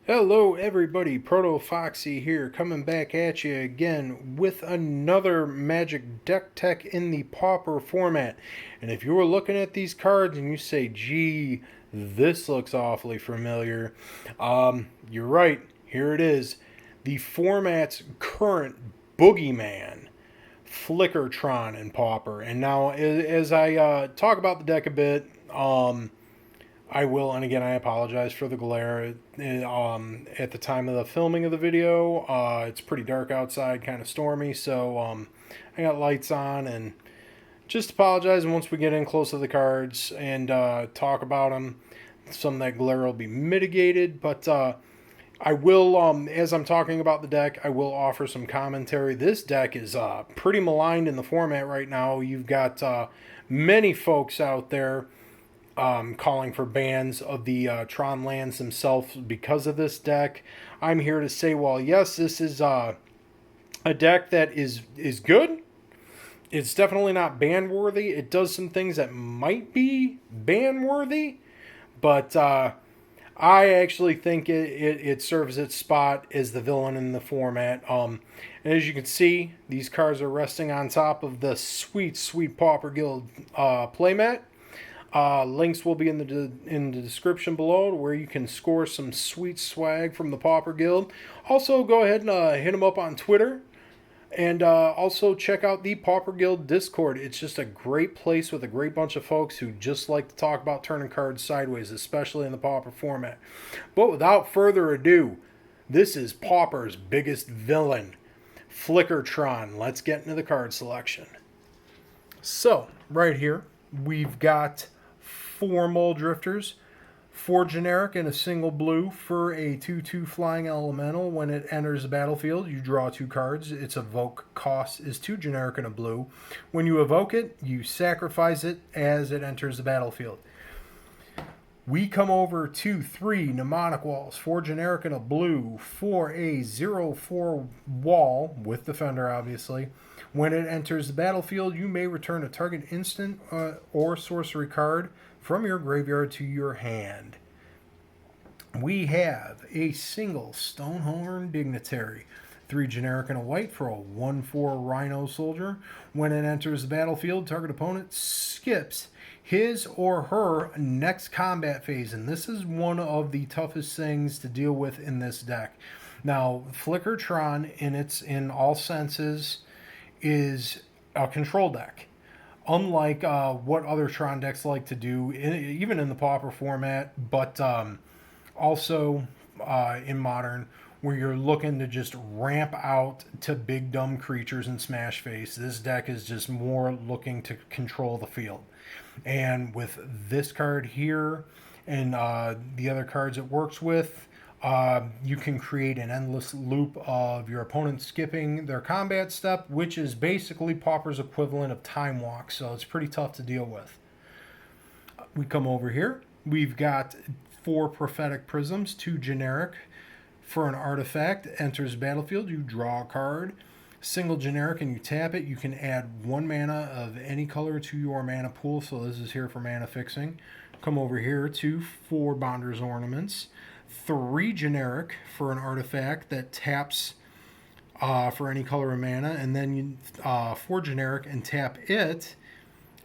Hello everybody, ProtoFoxy here, coming back at you again with another Magic deck tech in the Pauper format. And if you were looking at these cards and you say, gee, this looks awfully familiar, you're right, here it is. The format's current boogeyman, Tron in Pauper. And now as I talk about the deck a bit, I will, and again, I apologize for the glare. At the time of the filming of the video, it's pretty dark outside, kind of stormy, so I got lights on, and just apologize. And once we get in close to the cards and talk about them, some of that glare will be mitigated. But I will, as I'm talking about the deck, I will offer some commentary. This deck is pretty maligned in the format right now. You've got many folks out there calling for bans of the Tron lands themselves because of this deck. I'm here to say, well, yes, this is a deck that is good. It's definitely not ban worthy. It does some things that might be ban worthy, but I actually think it serves its spot as the villain in the format. And as you can see, these cards are resting on top of the sweet Pauper Guild playmat. Links will be in the description below where you can score some sweet swag from the Pauper Guild. Also, go ahead and hit them up on Twitter. And also check out the Pauper Guild Discord. It's just a great place with a great bunch of folks who just like to talk about turning cards sideways, especially in the Pauper format. But without further ado, this is Pauper's biggest villain, Tron. Let's get into the card selection. So, right here, we've got 4 Mole Drifters, 4 generic and a single blue for a 2/2 flying elemental. When it enters the battlefield, you draw 2 cards. Its evoke cost is 2 generic and a blue. When you evoke it, you sacrifice it as it enters the battlefield. We come over to 3 Mnemonic Walls, 4 generic and a blue for a 0/4 wall with Defender, obviously. When it enters the battlefield, you may return a target instant or sorcery card from your graveyard to your hand. We have a single Stonehorn Dignitary, 3 generic and a white for a 1/4 Rhino Soldier. When it enters the battlefield, target opponent skips his or her next combat phase, and this is one of the toughest things to deal with in this deck. Now, Tron, in all senses, is a control deck. Unlike what other Tron decks like to do, even in the Pauper format, but also in Modern, where you're looking to just ramp out to big dumb creatures and smash face. This deck is just more looking to control the field. And with this card here and the other cards it works with, you can create an endless loop of your opponent skipping their combat step, which is basically Pauper's equivalent of Time Walk, so it's pretty tough to deal with. We come over here. We've got 4 Prophetic Prisms, 2 generic. For an artifact, enters battlefield, you draw a card. Single generic and you tap it. You can add 1 mana of any color to your mana pool, so this is here for mana fixing. Come over here to 4 Bonder's Ornaments. 3 generic for an artifact that taps for any color of mana, and then you 4 generic and tap it,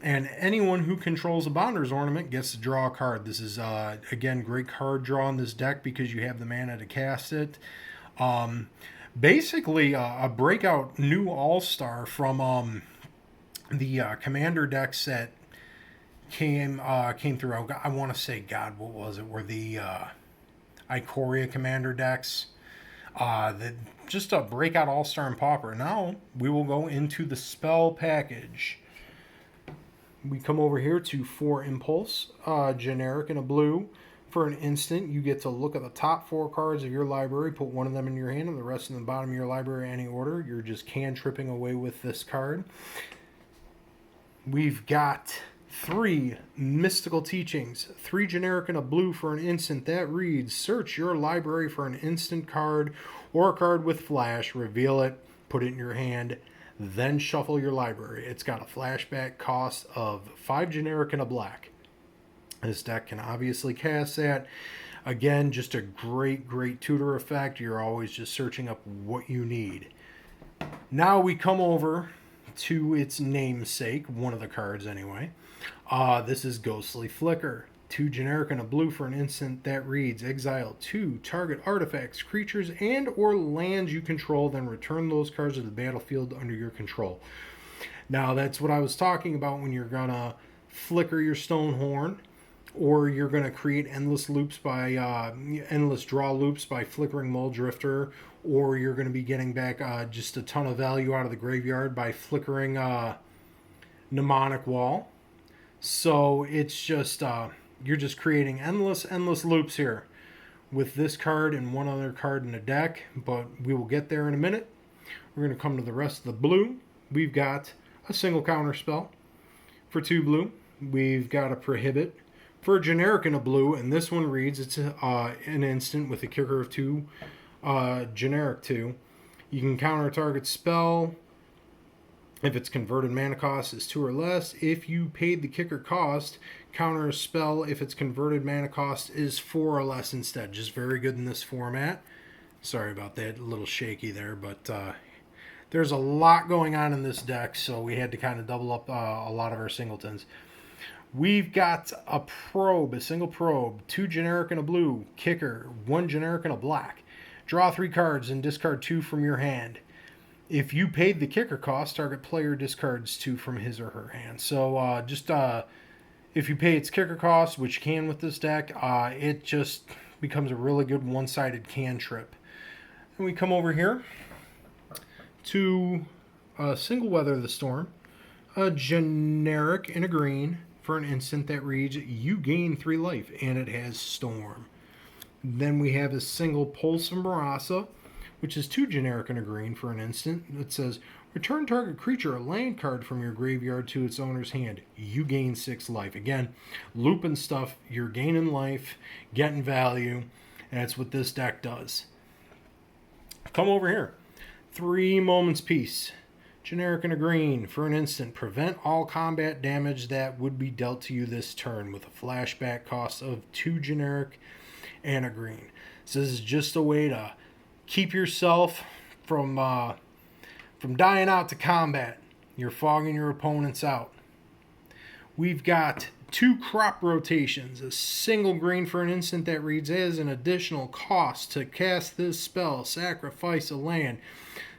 and anyone who controls a Bonder's Ornament gets to draw a card. This is, again, great card draw in this deck because you have the mana to cast it. Basically, a breakout new all-star from the Commander decks that came through. I want to say, God, what was it? Were the Ikoria Commander decks? Just a breakout all-star in Pauper. Now, we will go into the spell package. We come over here to 4 Impulse, generic and a blue. For an instant, you get to look at the top 4 cards of your library, put 1 of them in your hand, and the rest in the bottom of your library in any order. You're just cantripping away with this card. We've got 3 Mystical Teachings, 3 generic and a blue for an instant. That reads, search your library for an instant card or a card with flash, reveal it, put it in your hand, then shuffle your library. It's got a flashback cost of 5 generic and a black. This deck can obviously cast that. Again, just a great tutor effect. You're always just searching up what you need. Now we come over to its namesake, one of the cards anyway. This is Ghostly Flicker. 2 generic and a blue for an instant that reads, exile 2 target artifacts, creatures, and or lands you control, then return those cards to the battlefield under your control. Now that's what I was talking about when you're gonna flicker your Stonehorn, or you're gonna create endless draw loops by flickering Muldrifter, or you're gonna be getting back just a ton of value out of the graveyard by flickering Mnemonic Wall. So it's just you're just creating endless loops here with this card and one other card in the deck, but we will get there in a minute. We're going to come to the rest of the blue. We've got a single counter spell for 2 blue. We've got a Prohibit for a generic and a blue, and this one reads, it's an instant with a kicker of 2, generic 2. You can counter a target spell if its converted mana cost is 2 or less. If you paid the kicker cost, counter a spell if its converted mana cost is 4 or less instead. Just very good in this format. Sorry about that, a little shaky there, but there's a lot going on in this deck, so we had to kind of double up a lot of our singletons. We've got a probe, a single probe, 2 generic and a blue, kicker, 1 generic and a black. Draw 3 cards and discard 2 from your hand. If you paid the kicker cost, target player discards 2 from his or her hand. So if you pay its kicker cost, which you can with this deck, it just becomes a really good one-sided cantrip. And we come over here to Single Weather the Storm, a generic and a green for an instant that reads, you gain 3 life, and it has Storm. Then we have a single Pulse of Marasa, which is 2 generic and a green for an instant. It says, return target creature a land card from your graveyard to its owner's hand. You gain 6 life. Again, looping stuff, you're gaining life, getting value, and that's what this deck does. Come over here. 3 Moments Peace. Generic and a green for an instant. Prevent all combat damage that would be dealt to you this turn with a flashback cost of 2 generic and a green. So this is just a way to keep yourself from dying out to combat. You're fogging your opponents out. We've got 2 crop rotations. A single green for an instant that reads, as an additional cost to cast this spell, sacrifice a land.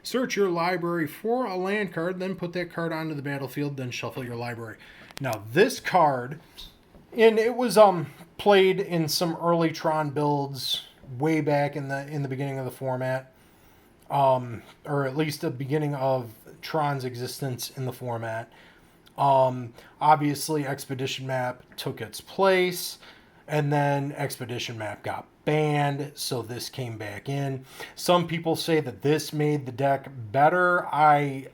Search your library for a land card, then put that card onto the battlefield, then shuffle your library. Now this card, and it was played in some early Tron builds way back in the beginning of the format, or at least the beginning of Tron's existence in the format. Obviously Expedition Map took its place, and then Expedition Map got banned, so this came back in. Some people say that this made the deck better. I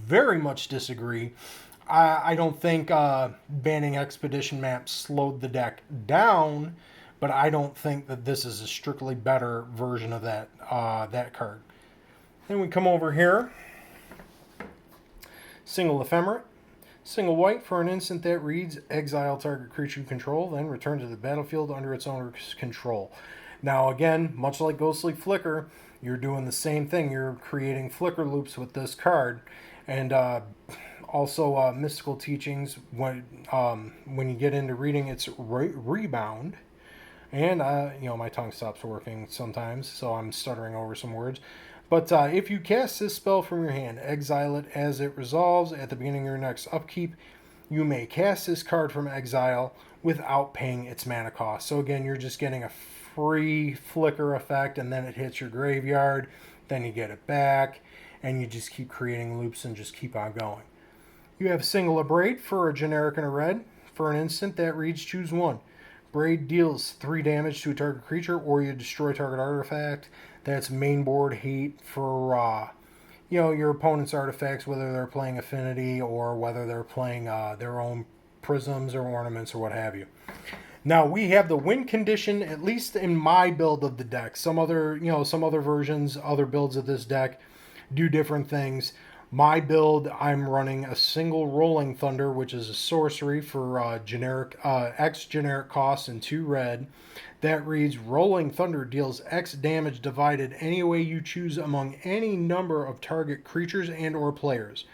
very much disagree. I don't think banning Expedition Map slowed the deck down, but I don't think that this is a strictly better version of that card. Then we come over here. Single Ephemera. Single white for an instant that reads, exile target creature you control, then return to the battlefield under its owner's control. Now again, much like Ghostly Flicker, you're doing the same thing. You're creating flicker loops with this card. And also Mystical Teachings, when you get into reading its rebound, and my tongue stops working sometimes, so I'm stuttering over some words. But if you cast this spell from your hand, exile it as it resolves at the beginning of your next upkeep, you may cast this card from exile without paying its mana cost. So again, you're just getting a free flicker effect, and then it hits your graveyard, then you get it back, and you just keep creating loops and just keep on going. You have Single Abrade for a generic and a red. For an instant that reads, choose 1. Braid deals 3 damage to a target creature, or you destroy target artifact. That's main board hate for your opponent's artifacts, whether they're playing Affinity or whether they're playing their own prisms or ornaments or what have you. Now we have the win condition, at least in my build of the deck. Some other versions, other builds of this deck do different things. My build, I'm running a single Rolling Thunder, which is a sorcery for generic X generic cost and 2 red. That reads, Rolling Thunder deals X damage divided any way you choose among any number of target creatures and or players.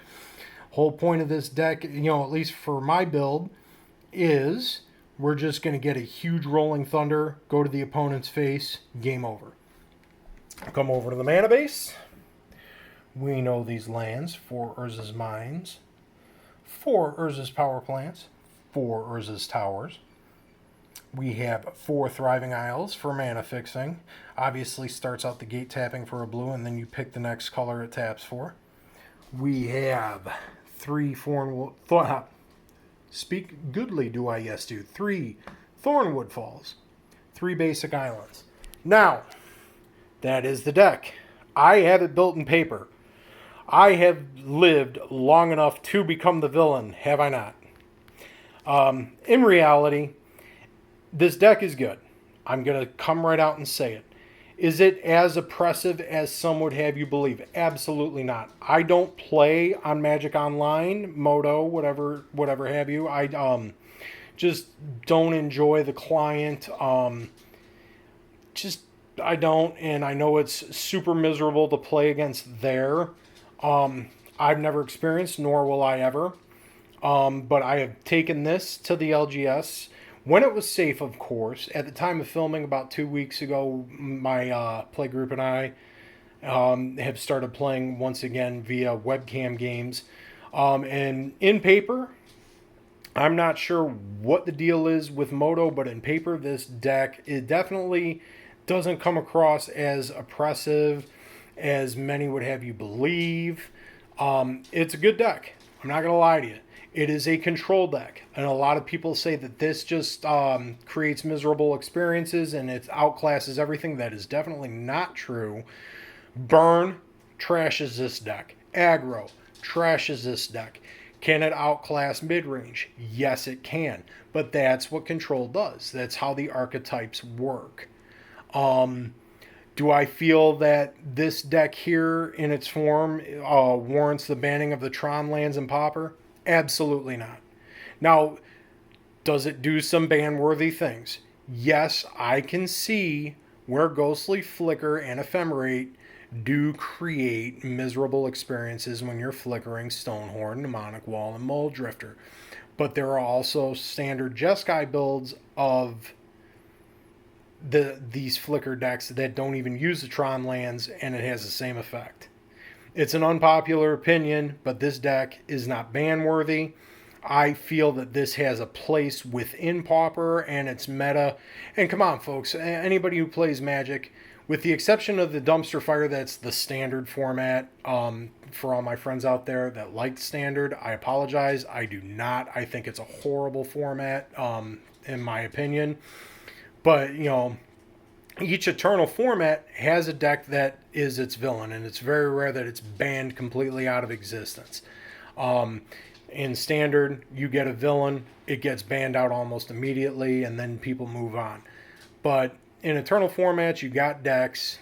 Whole point of this deck, at least for my build, is we're just going to get a huge Rolling Thunder, go to the opponent's face, game over. Come over to the mana base. We know these lands: 4 Urza's Mines, 4 Urza's Power Plants, 4 Urza's Towers. We have 4 Thriving Isles for mana fixing. Obviously starts out the gate tapping for a blue, and then you pick the next color it taps for. We have 3 Speak goodly, do I yes do. 3 Thornwood Falls, 3 basic islands. Now, that is the deck. I have it built in paper. I have lived long enough to become the villain, have I not? In reality, this deck is good. I'm going to come right out and say it. Is it as oppressive as some would have you believe? Absolutely not. I don't play on Magic Online, Moto, whatever have you. I just don't enjoy the client. I don't, and I know it's super miserable to play against there. I've never experienced, nor will I ever. But I have taken this to the LGS when it was safe, of course. At the time of filming, about 2 weeks ago, my play group and I have started playing once again via webcam games. And in paper, I'm not sure what the deal is with Moto, but in paper, this deck, it definitely doesn't come across as oppressive as many would have you believe. It's a good deck. I'm not going to lie to you. It is a control deck. And a lot of people say that this just creates miserable experiences and it outclasses everything. That is definitely not true. Burn trashes this deck. Aggro trashes this deck. Can it outclass mid-range? Yes, it can. But that's what control does. That's how the archetypes work. Do I feel that this deck here in its form warrants the banning of the Tron lands and Pauper? Absolutely not. Now, does it do some ban-worthy things? Yes, I can see where Ghostly Flicker and Ephemerate do create miserable experiences when you're flickering Stonehorn, Mnemonic Wall, and Mole Drifter. But there are also standard Jeskai builds of these flicker decks that don't even use the Tron lands, and it has the same effect. It's an unpopular opinion, but this deck is not ban-worthy. I feel that this has a place within Pauper and its meta. And come on, folks, anybody who plays Magic, with the exception of the Dumpster Fire, that's the standard format. For all my friends out there that like standard, I apologize. I do not. I think it's a horrible format, in my opinion. But, each Eternal format has a deck that is its villain, and it's very rare that it's banned completely out of existence. In Standard, you get a villain, it gets banned out almost immediately, and then people move on. But in Eternal formats, you got decks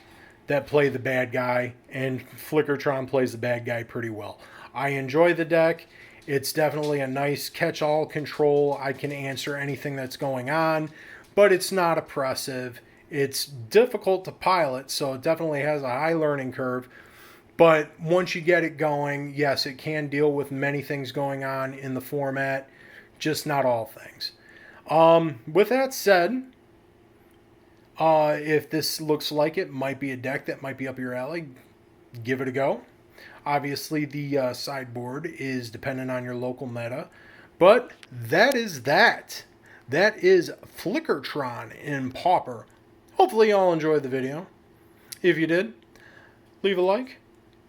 that play the bad guy, and Flickertron plays the bad guy pretty well. I enjoy the deck. It's definitely a nice catch-all control. I can answer anything that's going on, but it's not oppressive. It's difficult to pilot, so it definitely has a high learning curve. But once you get it going, yes, it can deal with many things going on in the format, just not all things. With that said, if this looks like it might be a deck that might be up your alley, give it a go. Obviously, the sideboard is dependent on your local meta, but that is that. That is Flickertron in Pauper. Hopefully y'all enjoyed the video. If you did, leave a like.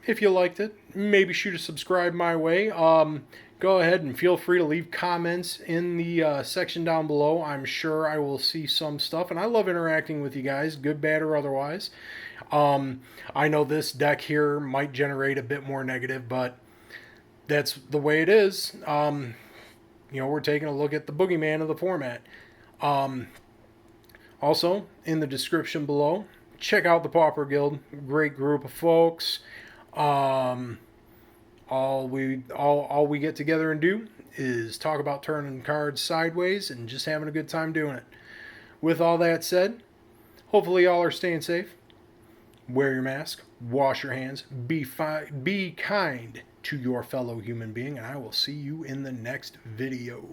If you liked it, maybe shoot a subscribe my way. Go ahead and feel free to leave comments in the section down below. I'm sure I will see some stuff, and I love interacting with you guys, good, bad, or otherwise. I know this deck here might generate a bit more negative, but that's the way it is. We're taking a look at the boogeyman of the format. Also, in the description below, check out the Pauper Guild. Great group of folks. All we get together and do is talk about turning cards sideways and just having a good time doing it. With all that said, hopefully y'all are staying safe. Wear your mask, wash your hands, be kind to your fellow human being, and I will see you in the next video.